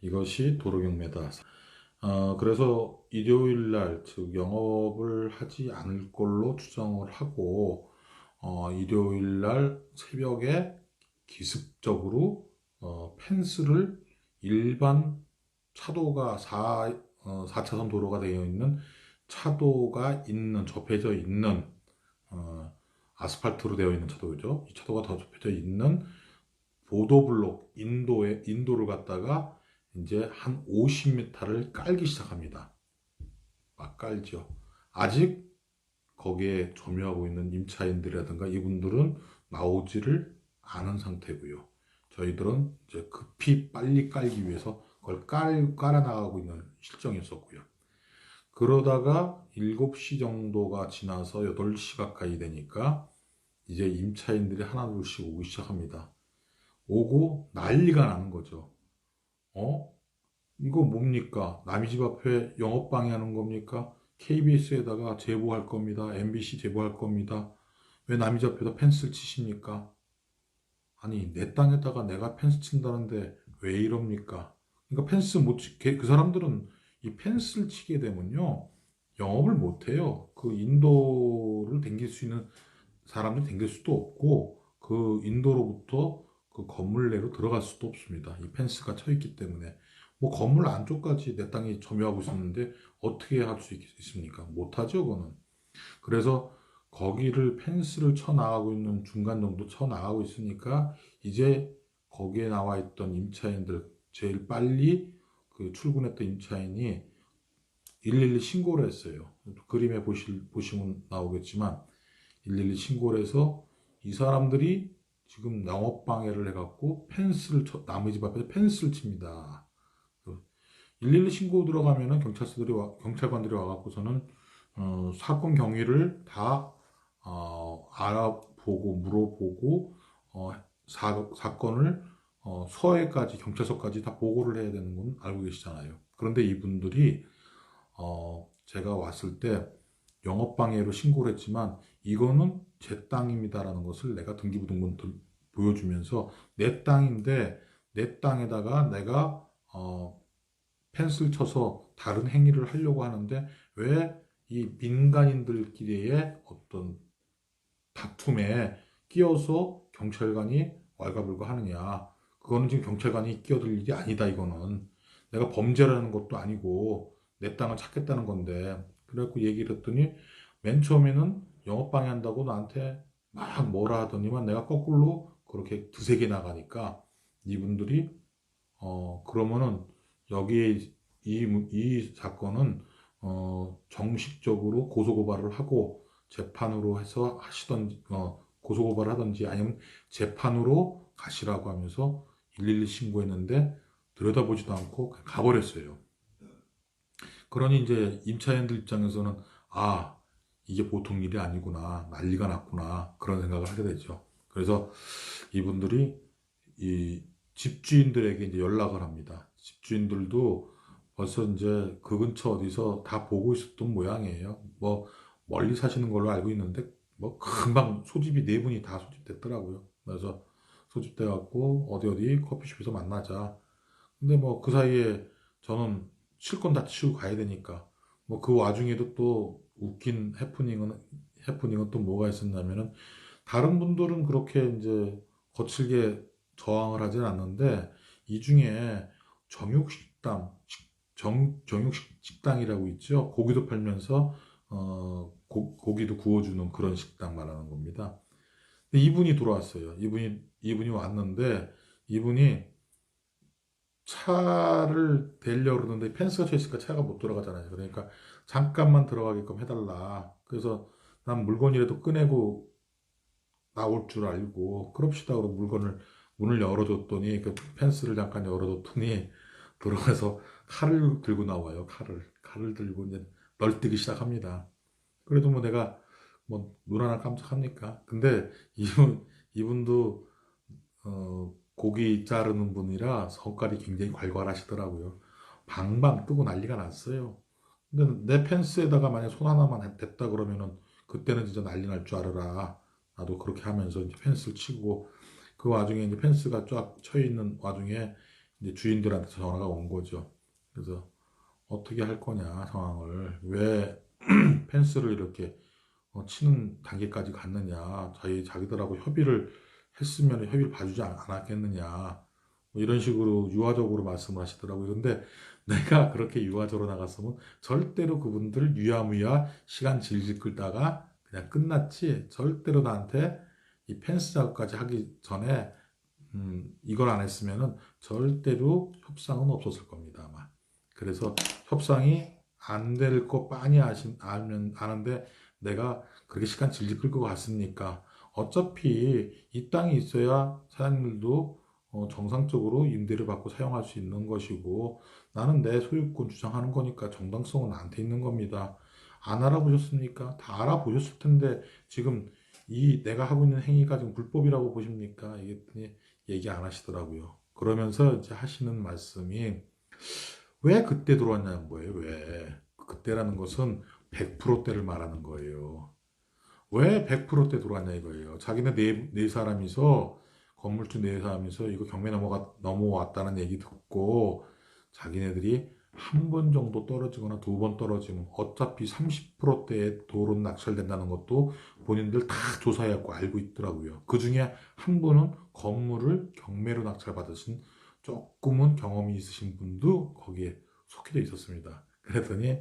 이것이 도로경매다. 그래서 일요일 날, 즉 영업을 하지 않을 걸로 추정을 하고 일요일 날 새벽에 기습적으로 펜스를 일반 차도가 4차선 도로가 되어 있는 차도가 있는 접해져 있는 어, 아스팔트로 되어 있는 차도죠. 이 차도가 더 접해져 있는 보도블록 인도를 갖다가 이제 한 50m를 깔기 시작합니다. 막 깔죠. 아직 거기에 점유하고 있는 임차인들이라든가 이분들은 나오지를 않은 상태고요. 저희들은 이제 급히 빨리 깔기 위해서 그걸 깔아 나가고 있는 실정이었었고요. 그러다가 7시 정도가 지나서 8시 가까이 되니까 이제 임차인들이 하나둘씩 오기 시작합니다. 오고 난리가 나는 거죠. 어? 이거 뭡니까? 남의 집 앞에 영업방해하는 겁니까? KBS에다가 제보할 겁니다. MBC 제보할 겁니다. 왜 남의 집 앞에다 펜스를 치십니까? 아니, 내 땅에다가 내가 펜스 친다는데 왜 이럽니까? 그러니까 펜스 못 치게, 그 사람들은 이 펜스를 치게 되면요. 영업을 못 해요. 그 인도를 댕길 수 있는 사람들 댕길 수도 없고, 그 인도로부터 그 건물 내로 들어갈 수도 없습니다. 이 펜스가 쳐 있기 때문에. 뭐 건물 안쪽까지 내 땅이 점유하고 있었는데 어떻게 할 수 있습니까? 못하죠, 그거는. 그래서 거기를 펜스를 쳐 나가고 있는 중간 정도 쳐 나가고 있으니까 이제 거기에 나와 있던 임차인들 제일 빨리 그 출근했던 임차인이 112 신고를 했어요. 그림에 보시면 나오겠지만 112 신고를 해서 이 사람들이 지금 영업방해를 해갖고 남의 집 앞에서 펜스를 칩니다. 112 신고 들어가면은 경찰관들이 와갖고서는 사건 경위를 다 알아보고 물어보고 사건을 서해까지 경찰서까지 다 보고를 해야 되는 건 알고 계시잖아요. 그런데 이분들이 제가 왔을 때 영업방해로 신고를 했지만 이거는 제 땅입니다라는 것을 내가 등기부등본 보여주면서 내 땅인데 내 땅에다가 내가 펜스를 쳐서 다른 행위를 하려고 하는데 왜 이 민간인들끼리의 어떤 다툼에 끼어서 경찰관이 왈가불가 하느냐. 그거는 지금 경찰관이 끼어들 일이 아니다, 이거는. 내가 범죄라는 것도 아니고 내 땅을 찾겠다는 건데. 그래갖고 얘기를 했더니 맨 처음에는 영업방해 한다고 나한테 막 뭐라 하더니만 내가 거꾸로 그렇게 두세 개 나가니까 이분들이 그러면은 여기에 이 사건은 정식적으로 고소고발을 하고 재판으로 해서 고소고발을 하든지 아니면 재판으로 가시라고 하면서 112 신고했는데 들여다보지도 않고 그냥 가버렸어요. 그러니 이제 임차인들 입장에서는 아, 이게 보통 일이 아니구나, 난리가 났구나 그런 생각을 하게 되죠. 그래서 이분들이 이 집주인들에게 이제 연락을 합니다. 집주인들도 벌써 이제 그 근처 어디서 다 보고 있었던 모양이에요. 뭐 멀리 사시는 걸로 알고 있는데 뭐 금방 소집이 네 분이 다 소집됐더라고요. 그래서 소집돼 갖고 어디 어디 커피숍에서 만나자. 근데 뭐 그 사이에 저는 칠 건 다 치우고 가야 되니까 뭐 그 와중에도 또 웃긴 해프닝은 또 뭐가 있었냐면은 다른 분들은 그렇게 이제 거칠게 저항을 하진 않는데 이 중에 정육식당, 정육식당이라고 있죠. 고기도 팔면서 고기도 구워주는 그런 식당 말하는 겁니다. 근데 이분이 들어왔어요. 이분이 왔는데 이분이 차를 대려고 그러는데 펜스가 쳐 있으니까 차가 못 들어가잖아요. 그러니까 잠깐만 들어가게끔 해달라. 그래서 난 물건이라도 꺼내고 나올 줄 알고 그럽시다. 그러고 문을 열어줬더니 그 펜스를 잠깐 열어줬더니 들어가서 칼을 들고 나와요. 칼을 들고 이제 널뛰기 시작합니다. 그래도 뭐 내가 뭐 눈 하나 깜짝합니까? 근데 이분도 고기 자르는 분이라 성깔이 굉장히 괄괄하시더라고요. 방방 뜨고 난리가 났어요. 근데 내 펜스에다가 만약 손 하나만 댔다 그러면은 그때는 진짜 난리 날 줄 알아라. 나도 그렇게 하면서 이제 펜스를 치고 그 와중에 이제 펜스가 쫙 쳐 있는 와중에 이제 주인들한테 전화가 온 거죠. 그래서 어떻게 할 거냐 상황을 왜 펜스를 이렇게 치는 단계까지 갔느냐 자기들하고 협의를 했으면 협의를 봐주지 않았겠느냐 뭐 이런 식으로 유화적으로 말씀을 하시더라고요. 근데 내가 그렇게 유화적으로 나갔으면 절대로 그분들 유야무야 시간 질질 끌다가 그냥 끝났지 절대로 나한테 이 펜스 작업까지 하기 전에 이걸 안 했으면은 절대로 협상은 없었을 겁니다, 아마. 그래서 협상이 안 될 거 빤히 아는데 내가 그렇게 시간 질질 끌고 갔으니까 어차피 이 땅이 있어야 사장님들도 정상적으로 임대를 받고 사용할 수 있는 것이고 나는 내 소유권 주장하는 거니까 정당성은 나한테 있는 겁니다. 안 알아보셨습니까? 다 알아보셨을 텐데 지금 이 내가 하고 있는 행위가 지금 불법이라고 보십니까? 이게 얘기 안 하시더라고요. 그러면서 이제 하시는 말씀이 왜 그때 들어왔냐는 거예요. 왜? 그때라는 것은 100%대를 말하는 거예요. 왜 100%대 들어왔냐 이거예요. 자기네 네 사람이서 건물주 네 사람이서 이거 경매 넘어왔다는 얘기 듣고 자기네들이 한 번 정도 떨어지거나 두 번 떨어지면 어차피 30%대의 도로는 낙찰된다는 것도 본인들 다 조사해갖고 알고 있더라고요. 그 중에 한 분은 건물을 경매로 낙찰받으신 조금은 경험이 있으신 분도 거기에 속해져 있었습니다. 그랬더니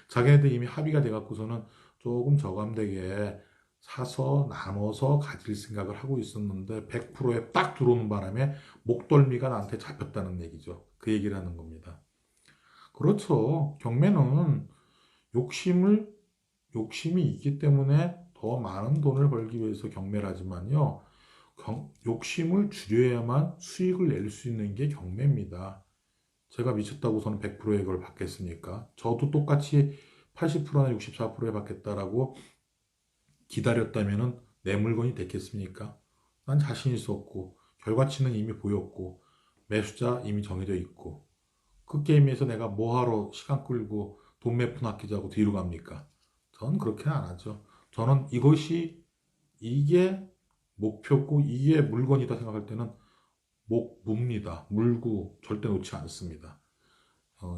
자기네들 이미 합의가 돼갖고서는 조금 저감되게 사서 나눠서 가질 생각을 하고 있었는데 100%에 딱 들어오는 바람에 목덜미가 나한테 잡혔다는 얘기죠. 그 얘기를 하는 겁니다. 그렇죠. 경매는 욕심이 있기 때문에 더 많은 돈을 벌기 위해서 경매를 하지만요. 욕심을 줄여야만 수익을 낼 수 있는 게 경매입니다. 제가 미쳤다고서는 100%의 걸 받겠습니까? 저도 똑같이 80%나 64%에 받겠다라고 기다렸다면은 내 물건이 됐겠습니까? 난 자신 있었고, 결과치는 이미 보였고, 매수자 이미 정해져 있고, 그 게임에서 내가 뭐하러 시간 끌고 돈 몇 푼 아끼자고 뒤로 갑니까? 저는 그렇게 안 하죠. 저는 이게 목표고, 이게 물건이다 생각할 때는 묵니다. 물고 절대 놓지 않습니다.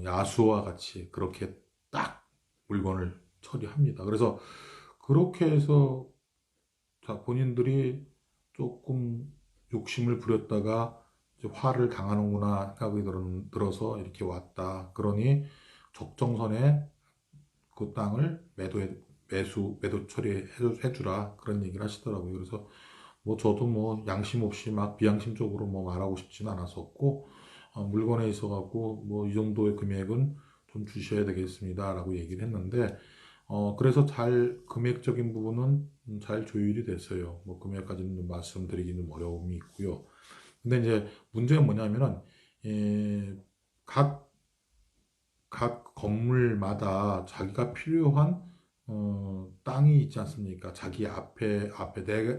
야수와 같이 그렇게 딱 물건을 처리합니다. 그래서 그렇게 해서 자, 본인들이 조금 욕심을 부렸다가 이제 화를 당하는구나 생각이 들어서 이렇게 왔다. 그러니 적정선에 그 땅을 매도 처리해주라. 그런 얘기를 하시더라고요. 그래서 뭐 저도 뭐 양심 없이 막 비양심적으로 뭐 말하고 싶지는 않았었고, 물건에 있어갖고 뭐 이 정도의 금액은 좀 주셔야 되겠습니다라고 얘기를 했는데, 그래서 금액적인 부분은 잘 조율이 됐어요. 뭐 금액까지는 말씀드리기는 어려움이 있고요. 근데 이제 문제가 뭐냐면은, 예, 각, 각 건물마다 자기가 필요한, 땅이 있지 않습니까? 자기 앞에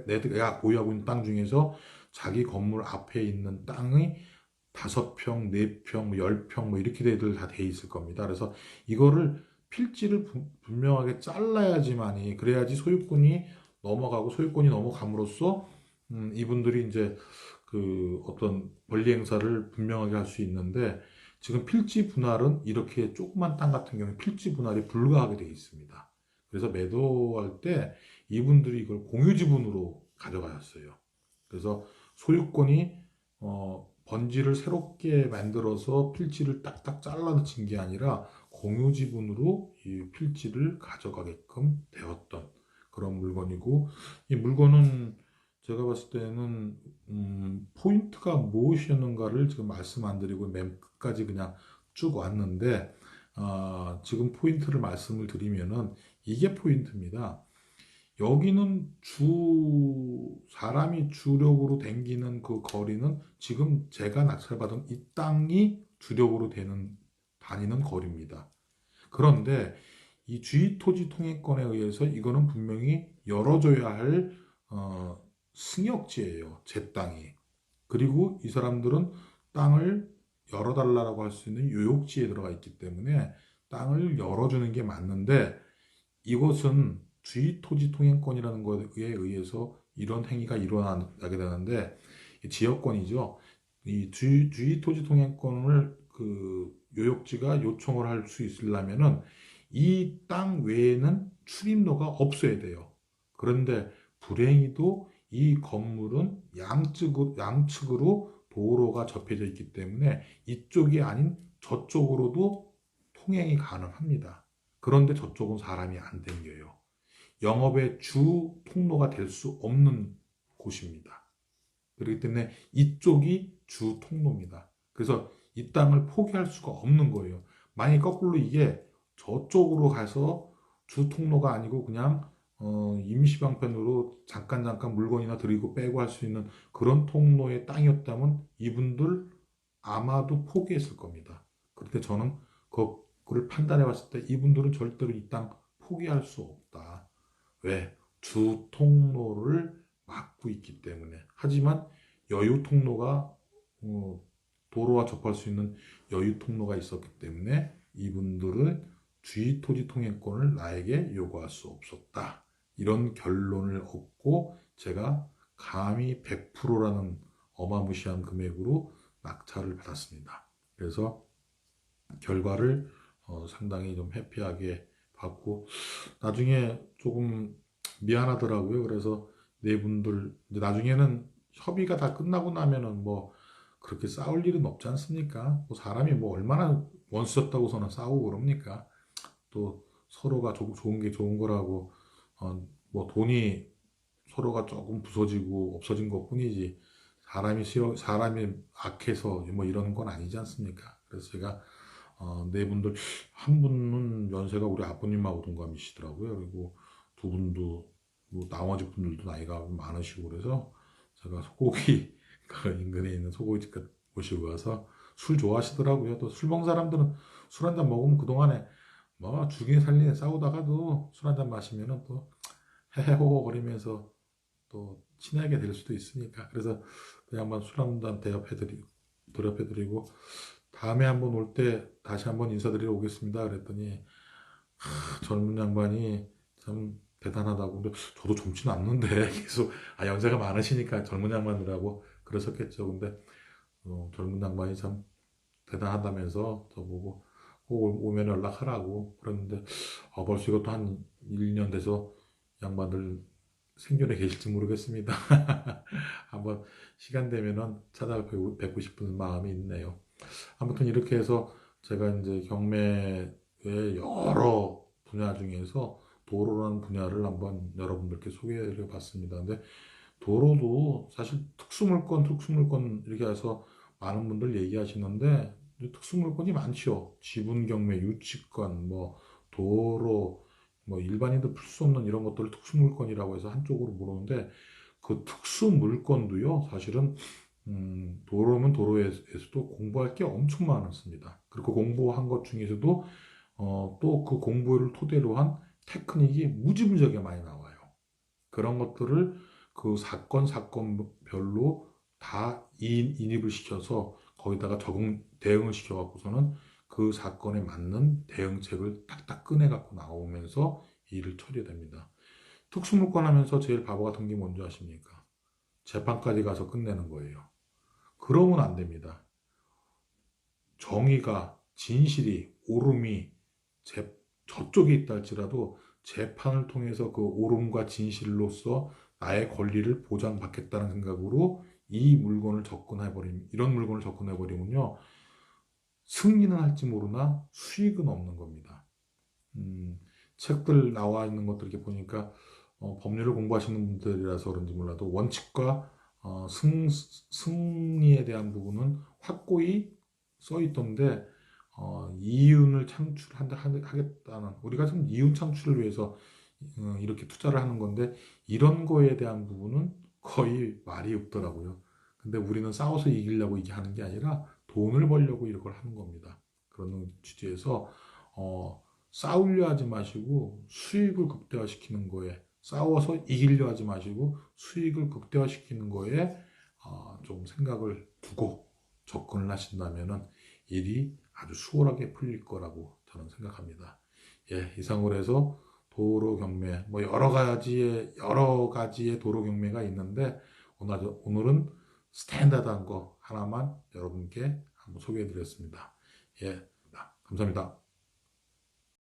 내가 보유하고 있는 땅 중에서 자기 건물 앞에 있는 땅이 5평, 4평, 뭐 10평, 뭐 이렇게 다 돼 있을 겁니다. 그래서 이거를 필지를 분명하게 잘라야지만이, 그래야지 소유권이 넘어감으로써, 이분들이 이제 그 어떤 권리 행사를 분명하게 할 수 있는데, 지금 필지 분할은 이렇게 조그만 땅 같은 경우에 필지 분할이 불가하게 되어 있습니다. 그래서 매도할 때 이분들이 이걸 공유 지분으로 가져가셨어요. 그래서 소유권이 번지를 새롭게 만들어서 필지를 딱딱 잘라놓은 게 아니라 공유 지분으로 이 필지를 가져가게끔 되었던 그런 물건이고, 이 물건은 제가 봤을 때는 포인트가 무엇이었는가를 지금 말씀 안 드리고 맨 끝까지 그냥 쭉 왔는데, 지금 포인트를 말씀을 드리면은 이게 포인트입니다. 여기는 사람이 주력으로 댕기는 그 거리는 지금 제가 낙찰받은 이 땅이 주력으로 다니는 거리입니다. 그런데 이 주의토지 통행권에 의해서 이거는 분명히 열어줘야 할 승역지예요. 제 땅이. 그리고 이 사람들은 땅을 열어달라고 할 수 있는 요역지에 들어가 있기 때문에 땅을 열어주는 게 맞는데, 이것은 주의토지통행권이라는 것에 의해서 이런 행위가 일어나게 되는데, 지역권이죠. 이 주의토지 통행권을 그 요역지가 요청을 할 수 있으려면은 이 땅 외에는 출입로가 없어야 돼요. 그런데 불행히도 이 건물은 양측으로 도로가 접해져 있기 때문에 이쪽이 아닌 저쪽으로도 통행이 가능합니다. 그런데 저쪽은 사람이 안 댕겨요. 영업의 주 통로가 될 수 없는 곳입니다. 그렇기 때문에 이쪽이 주 통로입니다. 그래서 이 땅을 포기할 수가 없는 거예요. 만약 거꾸로 이게 저쪽으로 가서 주 통로가 아니고 그냥 임시 방편으로 잠깐 물건이나 들이고 빼고 할 수 있는 그런 통로의 땅이었다면 이분들 아마도 포기했을 겁니다. 그런데 저는 그걸 판단해 봤을 때 이분들은 절대로 이 땅 포기할 수 없다. 왜? 주 통로를 막고 있기 때문에. 하지만 여유 통로가 도로와 접할 수 있는 여유 통로가 있었기 때문에 이분들은 주의 토지 통행권을 나에게 요구할 수 없었다. 이런 결론을 얻고 제가 감히 100%라는 어마무시한 금액으로 낙찰을 받았습니다. 그래서 결과를 상당히 좀 해피하게 받고 나중에 조금 미안하더라고요. 그래서 네 분들 나중에는 협의가 다 끝나고 나면은 뭐 그렇게 싸울 일은 없지 않습니까? 뭐 사람이 뭐 얼마나 원수였다고서는 싸우고 그럽니까? 또 서로가 좋은 게 좋은 거라고 뭐 돈이 서로가 조금 부서지고 없어진 것뿐이지 사람이 악해서 뭐 이런 건 아니지 않습니까? 그래서 제가 네 분들 한 분은 연세가 우리 아버님하고 동갑이시더라고요. 그리고 두 분도 뭐 나머지 분들도 나이가 많으시고 그래서 제가 소고기 그 인근에 있는 소고기집 모시고 가서 술 좋아하시더라고요. 또 술 먹는 사람들은 술 한잔 먹으면 그동안에 뭐 죽이는 살리는 싸우다가도 술 한잔 마시면은 또 헤헤호호 거리면서 또 친하게 될 수도 있으니까 그래서 그냥 한번 술 한잔 대접해드리고 다음에 한번 올 때 다시 한번 인사드리러 오겠습니다. 그랬더니 젊은 양반이 참 대단하다고. 근데 저도 젊지는 않는데 계속 연세가 많으시니까 젊은 양반이라고 그러셨겠죠. 근데 젊은 양반이 참 대단하다면서 저보고 꼭 오면 연락하라고 그러는데 벌써 이것도 한 1년 돼서 양반들 생존에 계실지 모르겠습니다. 한번 시간 되면은 찾아뵙고 싶은 마음이 있네요. 아무튼 이렇게 해서 제가 이제 경매의 여러 분야 중에서 도로라는 분야를 한번 여러분들께 소개해 봤습니다. 근데 도로도 사실 특수물건 이렇게 해서 많은 분들 얘기하시는데 특수물건이 많죠. 지분 경매, 유치권, 뭐 도로, 뭐 일반인들 풀 수 없는 이런 것들을 특수물건이라고 해서 한쪽으로 보는데 그 특수물건도요, 사실은 도로면 도로에서도 공부할 게 엄청 많았습니다. 그리고 공부한 것 중에서도 또 그 공부를 토대로 한 테크닉이 무지무지하게 많이 나와요. 그런 것들을 그 사건별로 다 인입을 시켜서 거기다가 대응을 시켜갖고서는 그 사건에 맞는 대응책을 딱딱 꺼내갖고 나오면서 일을 처리됩니다. 특수물건 하면서 제일 바보 같은 게 뭔지 아십니까? 재판까지 가서 끝내는 거예요. 그러면 안 됩니다. 정의가, 진실이, 옳음이 저쪽에 있다 할지라도 재판을 통해서 그 옳음과 진실로서 나의 권리를 보장받겠다는 생각으로 이런 물건을 접근해버리면요. 승리는 할지 모르나 수익은 없는 겁니다. 책들 나와 있는 것들 이렇게 보니까 법률을 공부하시는 분들이라서 그런지 몰라도 원칙과 승리에 대한 부분은 확고히 써 있던데 이윤을 하겠다는 우리가 좀 이윤 창출을 위해서 이렇게 투자를 하는 건데 이런 거에 대한 부분은 거의 말이 없더라고요. 근데 우리는 싸워서 이기려고 이게 하는 게 아니라 돈을 벌려고 이걸 하는 겁니다. 그런 취지에서 싸우려 하지 마시고 수익을 극대화시키는 거에 싸워서 이기려 하지 마시고 수익을 극대화시키는 거에 좀 생각을 두고 접근을 하신다면은 일이 아주 수월하게 풀릴 거라고 저는 생각합니다. 예, 이상으로 해서 도로 경매, 뭐 여러 가지의 도로 경매가 있는데 오늘은 스탠다드한 거 하나만 여러분께 한번 소개해 드렸습니다. 예, 감사합니다.